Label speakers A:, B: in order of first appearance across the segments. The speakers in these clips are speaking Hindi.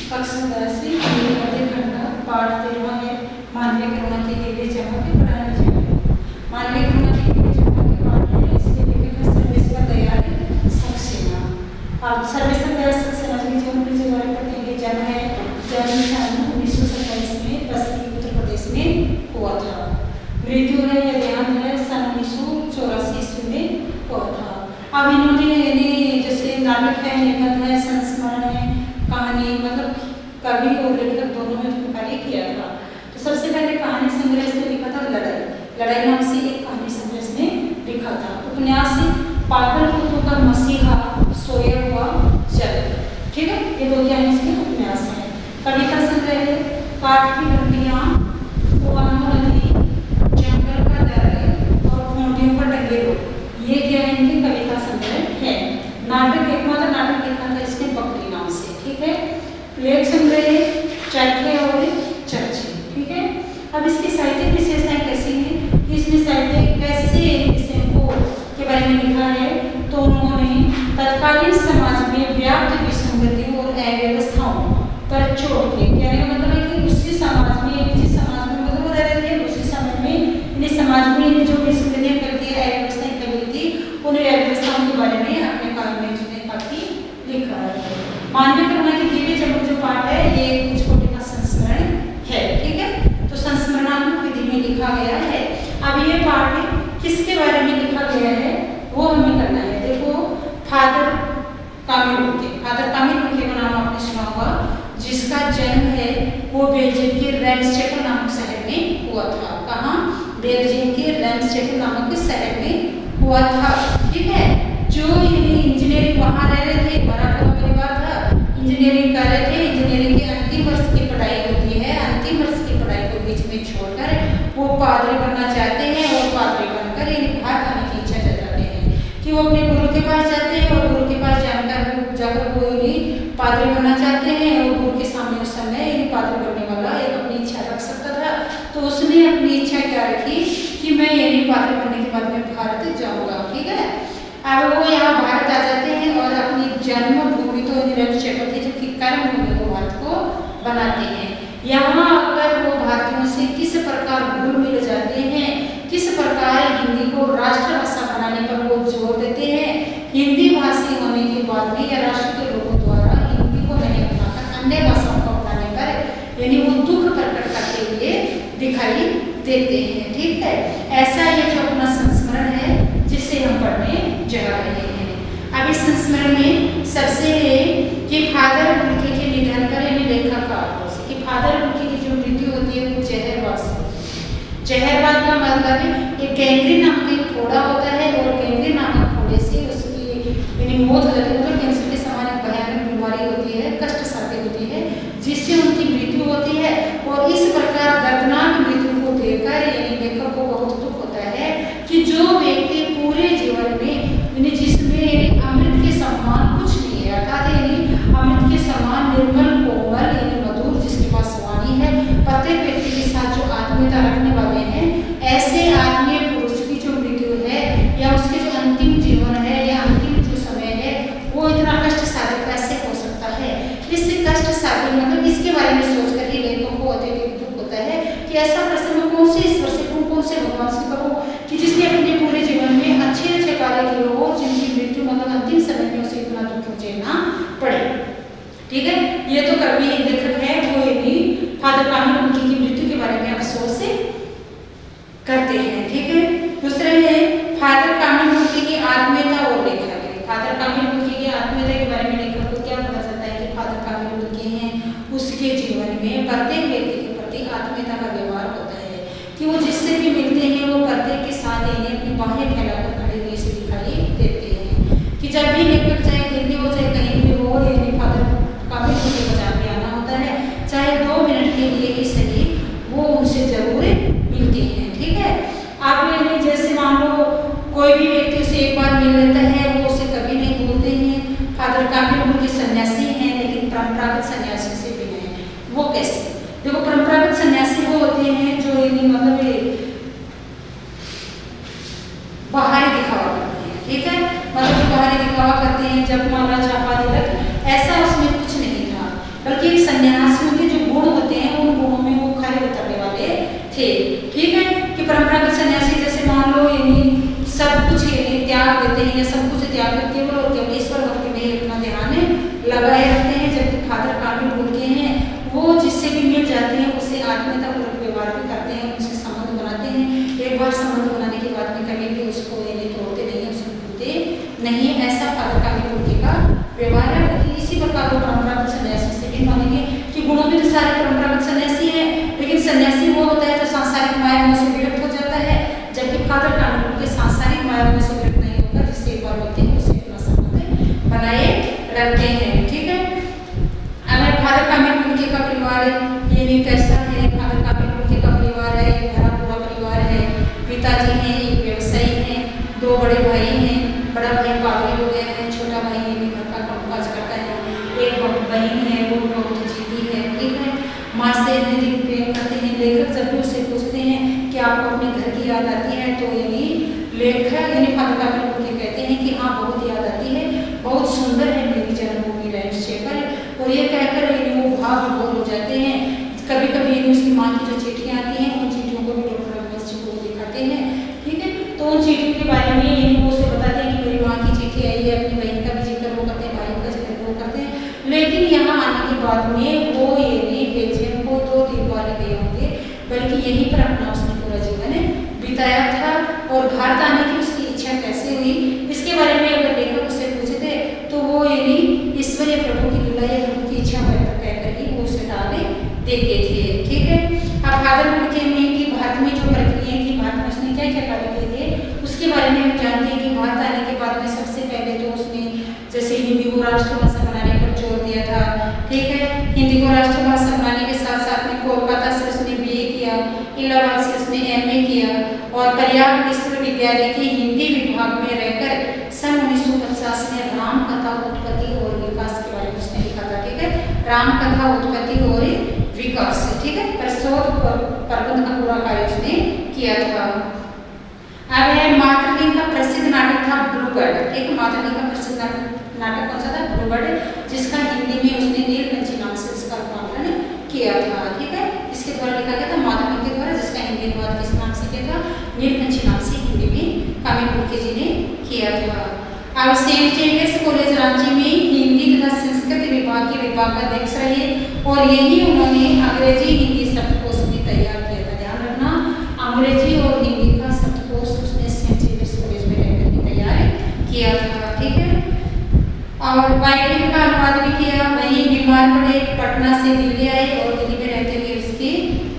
A: कक्षा 10 खंड पाठ 13 है मानवीय करुणा की दिव्य चमक के पढ़ाने जाए। मानवीय करुणा की दिव्य चमक के पाठ है, इसके लेखक है सर्वेश्वर दयाल सक्सेना। अब सर्वेश्वर दयाल सक्सेना जी जो उनके जो बारे पढ़ेंगे, जन्म है जन्म सन 1927 में बस्ती उत्तर प्रदेश में हुआ था। मृत्यु है या देहांत है सन 1984 ईस्वी में हुआ था। अब इन्होंने यानी जैसे नाटक है, निबंध है, संस्मरण है, कहानी मतलब कवि और लेखक दोनों में कार्य किया था। तो सबसे पहले कहानी संग्रह इसने लिखा था लड़ाई नाम से एक कहानी संग्रह इसने लिखा था। उपन्यास पागल कुत्तों का मसीहा सोया हुआ जल, ठीक है, ये दो क्या है इसके उपन्यास है। कविता संग्रह है काठ की घंटियां, नदी, जंगल का दर और खूंटियों पर टंगे लोग, ये क्या है इनकी कविता संग्रह है। नाटक एकमात्र नाटक लिखा था इसने बकरी नाम से, ठीक है। लेख संग्रह चरखे और चर्चे, ठीक है। अब इसकी साहित्यिक विशेषताएं कैसी हैं, इसमें साहित्य कैसे विषयों को के बारे में लिखा है। तो उन्होंने तत्कालीन समाज में व्याप्त विसंगति और अव्यवस्थाओं पर जोर दिया। कहने का मतलब है कि उसी समाज में जिस समाज में मतलब वो रह रहे थे उसी समय में इन समाज में जो विसंगतियां करती है अव्यवस्थाएं कभी थी, उन अव्यवस्थाओं के बारे में अपने काव्य में उसने काफी लिखा है। मानवीय करुणा की दिव्य चमक जो पाठ है ये कुछ कोटि का संस्मरण है, ठीक है। तो संस्मरणात्मक विधि में लिखा गया है। अब ये पाठ किसके बारे में लिखा गया है वो हमें करना है। देखो फादर कामिल मुखिया का नाम आपने सुना होगा, जिसका जन्म है वो बेल्जियम के रेम्सटेटल नामक शहर में हुआ था। कहाँ? बेल्जियम के रेम्सटेटल नामक शहर में हुआ था, ठीक है। जो इंजीनियरिंग वहाँ रह रहे थे, बड़ा पूरा परिवार था, इंजीनियरिंग कर रहे थे। इंजीनियरिंग के अंतिम वर्ष की पढ़ाई होती है, अंतिम वर्ष की पढ़ाई को बीच में छोड़कर वो पादरी बनना चाहते हैं और पादरी बनकर बाहर आने की इच्छा जताते हैं कि वो अपने गुरु के पास जाते हैं और गुरु के पास जाकर वो पादरी बनना चाहते हैं। और गुरु के सामने उस समय पादरी बनने वाला एक अपनी इच्छा रख सकता था, तो उसने अपनी इच्छा क्या रखी कि मैं यही पादरी बनने के बाद में भारत जाऊँगा, ठीक है। अब वो यहाँ भारत आ जाते हैं और अपनी जन्मभूमि तो रेम्सटेटल थी, जबकि कर्मभूमि को भारत को बनाते हैं। यहाँ अगर वो भारतीयों से किस प्रकार घुल मिल जाते हैं, किस प्रकार हिंदी को राष्ट्रभाषा बनाने पर वो जोर देते हैं। हिंदी भाषी होने के बाद भी या राष्ट्र के लोगों द्वारा हिंदी को नहीं अपनाकर अन्य भाषाओं को अपनाने पर यानी वो दुख प्रकट करते हुए दिखाई देते हैं, ठीक है। ऐसा ये जो अपना संस्मरण है जिसे हम पढ़ने जा रहे हैं। अब इस संस्मरण में सबसे कि फादर बुल्के के निधन पर यानी लेखक कि फादर बुल्के की जो मृत्यु होती है वो जहरबाद से। जहरबाद का मतलब है एक गैंग्रीन नामक एक फोड़ा होता है और गैंग्रीन नामक फोड़े से उसकी यानी मौत हो जाती है। मतलब कैंसर के समान एक भयानक बीमारी होती है, कष्ट साध्य होती है, जिससे उनकी मृत्यु होती है। और इस प्रकार दर्दनाक मृत्यु को देखकर यानी लेखक को बहुत दुख होता है कि जो व्यक्ति पूरे जीवन में जिसमें अमृत के समान कुछ नहीं है, अर्थात यानी अमृत के समान निर्मल कोमल यानी मधुर जिसके पास वाणी है, प्रत्येक व्यक्ति के साथ जो आत्मीयता रखने वाले हैं, ऐसे आत्मीय पुरुष की जो मृत्यु है या उसके जो अंतिम जीवन है या अंतिम जो समय है वो इतना कष्ट साध्य कैसे हो सकता है। इस कष्ट साध्य मतलब इसके बारे में सोचकर ही लेखकों को अत्यधिक दुख होता है कि ऐसा प्रश्न कौन से ईश्वर से कौन से भगवान से करो कि जिसने अपने पूरे जीवन में अच्छे अच्छे कार्य किए हो, जिनकी मृत्यु मतलब अंतिम समय में उसे इतना दुख झेलना पड़े, ठीक है। ये तो कवि लेखक है वो यानी फादर कामिल मुखिया की मृत्यु के बारे में अफसोस करते हैं, ठीक है। दूसरे है फादर कामिल मुखिया की आत्मीयता और लेखक है। फादर कामिल मुखिया की आत्मीयता के बारे में लेखक को क्या पता चलता है कि फादर कामिल मुखिया हैं, उसके जीवन में प्रत्येक व्यक्ति के प्रति आत्मीयता का व्यवहार होता है कि वो जिससे भी मिलते हैं वो प्रत्येक के साथ यानी अपनी बाहें फैलाकर खड़े हुए से दिखाई देते हैं। कि जब भी लेखक चाहे दिल्ली हो चाहे कहीं भी हो यानी फादर कामिल मुखिया को जाके आना होता है, चाहे 2 मिनट के लिए देते हैं या सब कुछ त्याग कर केवल और केवल ईश्वर भक्ति में ही अपना ध्यान लगाए रखते हैं। जबकि फादर कामिल बोलते हैं वो जिससे भी मिल जाते हैं उससे आत्मीयतापूर्वक व्यवहार भी करते हैं, उनसे संबंध बनाते हैं। एक बार संबंध बनाने के बाद में कभी भी उसको यानी तोड़ते नहीं है, उसको भूलते नहीं है। ऐसा फादर कामिल बोलते का व्यवहार है। लेकिन इसी प्रकार वो परंपरागत सन्यासी से भी मानेंगे कि गुणों में तो सारे परंपरागत सन्यासी है, लेकिन सन्यासी वो होता है जो सांसारिक माया से विरक्त हो जाता है। जबकि फादर कामिल के सांसारिक माया से विरक्त नहीं होगा, जिससे एक बार होते हैं उससे अपना संबंध बनाए रखते हैं। ठीक है, हमें फादर कामिल मुल्की का परिवार ये नहीं कैसा है। फादर कामिल मुल्की का परिवार है, एक भरा पूरा परिवार है। पिताजी हैं, एक व्यवसायी हैं, 2 बड़े भाई हैं। बड़ा भाई पादरी हो गया है, छोटा भाई ये भी घर का कामकाज करता है। एक बहन है, वो बहुत जीती है। ठीक है, माँ से दिन प्रेम करते हैं। लेखक जब भी उससे पूछते हैं कि आपको अपने घर की याद आती है, तो यानी लेखक यानी फादर कामिल मुल्की कहते हैं कि हाँ बहुत याद आती है, बहुत सुंदर है मेरी जन्मभूमि रैमशेकर। और ये कहकर यानी वो भाव विभोर हो जाते हैं। कभी कभी यानी उसकी माँ की जो चिट्ठियाँ आती हैं उन चिट्ठियों को भी डॉक्टर रघुवंश जी को दिखाते हैं। ठीक है, तो उन चिट्ठियों के बारे में यानी वो उसे बताते हैं कि मेरी माँ की चिट्ठी आई है। अपनी बहन का भी जिक्र वो करते हैं, भाई का जिक्र वो करते हैं। लेकिन यहाँ आने के बाद में वो यानी बेल्जियम को 2 दिन वाले गए होंगे, बल्कि यहीं पर अपना उसने पूरा जीवन बिताया था। और भारत आने की उसकी इच्छा कैसे हुई इसके बारे में अगर लेखक उससे पूछते तो वो यानी ईश्वरीय प्रभु की लीला या प्रभु की इच्छा कहकर ही वो उसे डाल देते थे। ठीक है, अब फादर मुल्की में कि भारत में जो प्रक्रिया थी, भारत में उसने क्या क्या कार्य किए थे उसके बारे में हम जानते हैं कि भारत आने के बाद में सबसे पहले तो उसने जैसे हिंदी को राष्ट्रभाषा बनाने पर जोर दिया था। ठीक है, हिंदी को राष्ट्रभाषा बनाने के साथ साथ में कोलकाता से उसने BA किया, इलाहाबाद से उसने MA किया और प्रयाग विश्वविद्यालय के हिंदी विभाग में रहकर सन 1950 में राम कथा उत्पत्ति और विकास के बारे में उसने लिखा था। ठीक है, राम कथा उत्पत्ति और विकास। ठीक है, प्रशोध प्रबंध का पूरा कार्य उसने किया था। अब है मातृलिंग का प्रसिद्ध नाटक था ब्लूबर्ड। ठीक है, मातृलिंग का प्रसिद्ध नाटक कौन सा था? ब्लूबर्ड, जिसका हिंदी में उसने नीलकंठी नाम से इसका रूपांतरण किया था। ठीक है, इसके द्वारा लिखा गया था मातृलिंग के द्वारा, जिसका हिंदी अनुवाद किस नाम से किया था? नीलकंठी नाम से हिंदी में कामिल मुल्की जी ने किया था। अब सेंट जेवियर्स कॉलेज रांची में हिंदी तथा संस्कृत विभाग के विभागाध्यक्ष रहे और यही उन्होंने अंग्रेजी हिंदी शब्दकोश भी तैयार किया था। ध्यान रखना, अंग्रेजी और हिंदी का शब्दकोश उसने सेंट जेवियर्स कॉलेज में रहकर ही तैयार किया था। ठीक है, और बाइबिल का अनुवाद भी किया। वहीं बीमार पड़े, पटना से दिल्ली आए और दिल्ली में रहते हुए उसकी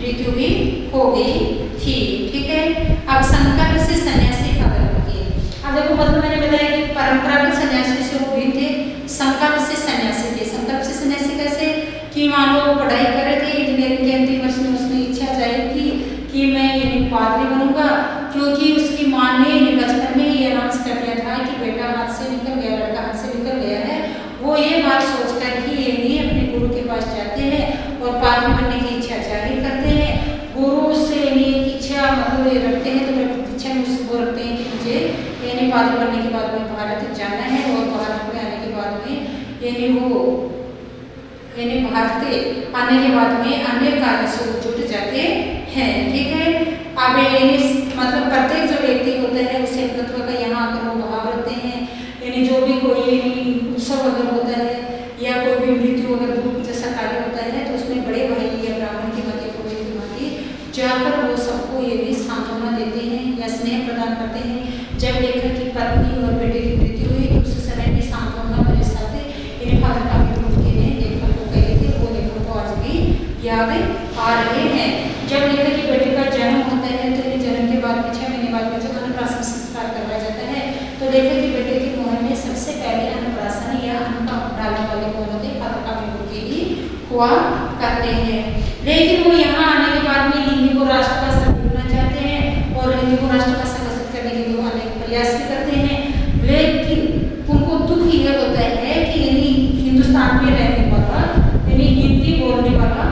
A: मृत्यु भी हो गई थी। ठीक है, अब संकल्प से सन्यासी का धर्म किए। अब देखो मतलब मैंने बताया कि परंपरागत सन्यासी से वो भी थे, संकल्प से सन्यासी थे। संकल्प से सन्यासी कैसे कि मान लो पढ़ाई कर रहे थे, इंजीनियरिंग के अंतिम वर्ष में उसने इच्छा जाहिर की कि मैं यानी पादरी बनूंगा, क्योंकि उसकी माँ ने बचपन में ये अनाउंस कर दिया था कि बेटा हाथ से निकल गया, लड़का हाथ से निकल गया है। वो ये बात सोचकर ही यानी अपने गुरु के पास जाते हैं और पादरी बनने की इच्छा जाहिर करते हैं। गुरु से यानी इच्छा मतलब ये रखते हैं, तो इच्छा में उसको रखते हैं कि मुझे यानी पादरी बनने के बाद में भारत जाना है और भारत में आने के बाद में यानी वो यानी भारत आने के बाद में अन्य कार्य से जुट जाते हैं। ठीक है, अब यानी मतलब प्रत्येक जो व्यक्ति होते हैं उसे तत्व का यहाँ आकर वो भाव रखते हैं। यानी जो भी कोई उत्सव अगर होता है या कोई भी मृत्यु अगर दुख जैसा कार्य होता है तो उसमें बड़े भाई या ब्राह्मण की मत या पुरोहित की मत जाकर वो सबको ये भी सांत्वना देते हैं या स्नेह प्रदान करते हैं। जब लेखक की पत्नी और बेटे की मृत्यु हुई तो उस समय भी सांत्वना मेरे साथ यानी फादर कामिल मुल्की ने लेखक को कहे थे, वो लेखक को आज भी याद आ रहे हैं। जब लेखक की बेटे का जन्म होता है तो जन्म के बाद 6 महीने बाद में जब अन्नप्राशन संस्कार करवाया जाता है तो लेखक की बेटे के मुँह में सबसे पहले अन्नप्राशन या अन्न का डालने वाले कौन होते हैं? फादर कामिल मुल्की ही हुआ करते हैं। लेकिन वो यहाँ आने के बाद में हिंदी को राष्ट्रभाषा बोलना चाहते हैं और हिंदी को राष्ट्रभाषा घोषित करने के लिए अनेक प्रयास भी करते हैं। लेकिन उनको दुख ये होता है कि यानी हिंदुस्तान में रहने वाला यानी हिंदी बोलने वाला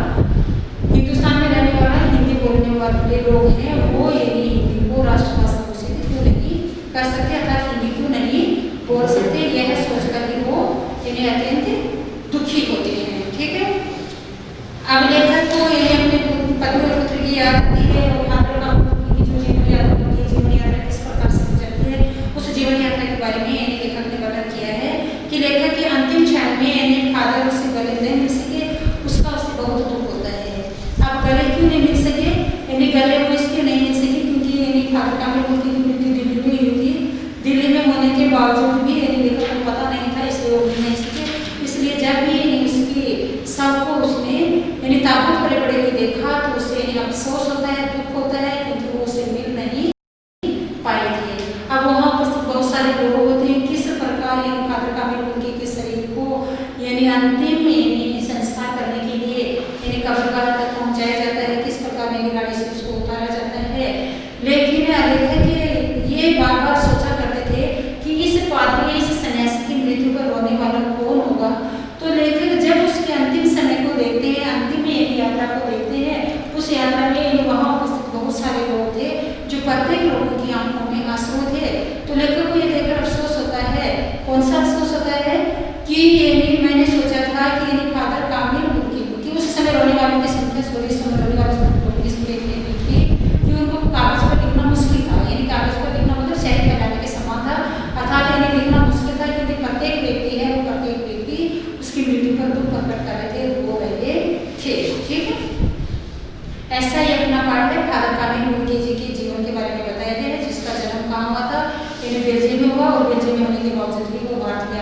A: हिंदुस्तान में रहने वाला हिंदी बोलने वाले लोग हैं, वो यानी हिंदी को राष्ट्रभाषा घोषित क्यों नहीं कर सकते अर्थात हिंदी क्यों नहीं बोल सकते, यह सोचकर ही वो यानी अत्यंत दुखी होते हैं। ठीक है, अब लेखक को यानी अपने पति और पुत्र की याद आती है और फादर कामिल मुल्की की जो जीवन यात्रा होती है, जीवन यात्रा किस प्रकार से गुजरती है, उस जीवन यात्रा के बारे में होता है, दुख होता है, क्योंकि वो उससे मिल नहीं पाए थे। अब वहाँ उपस्थित बहुत सारे लोग होते हैं, किस प्रकार इन फादर कामिल के शरीर को यानी अंतिम संस्कार करने के लिए यानी कब्रगाह तक पहुँचाया जाता है, किस प्रकार यानी गाड़ी से उसको उतारा जाता है। लेकिन लेखक ये बार बार सोचा करते थे कि इस पादरी इस सन्यासी की मृत्यु पर रोने वाला कौन होगा। तो लेखक जब उसके अंतिम समय को देखते हैं, अंतिम यात्रा को देखते हैं, उस यात्रा में वहाँ उपस्थित बहुत सारे लोग थे जो प्रत्येक लोगों की आंखों में आंसू थे। तो लेखक को ये देखकर अफसोस होता है, कौन सा अफसोस होता है कि यानी मैंने सोचा था कि यानी फादर कामिल कि उस समय रोने वालों की संख्या इस समय रोने वालों की संख्या इतनी थी कि उनको कागज पर लिखना मुश्किल था। यानी कागज पर लिखना मतलब शहर फैलाने के समान था, अर्थात यानी लिखना मुश्किल था, क्योंकि प्रत्येक व्यक्ति है वो प्रत्येक व्यक्ति उसकी मृत्यु पर दुख प्रकट कर रहे थे, रो रहे थे। ठीक है, ऐसा ही अपना पाठ है फादर कामिल मुल्की जी के जीवन के बारे में बताया गया है, जिसका जन्म कहाँ हुआ था, यानी बेल्जियम में हुआ और बेल्जियम में होने के बावजूद भी वो भारत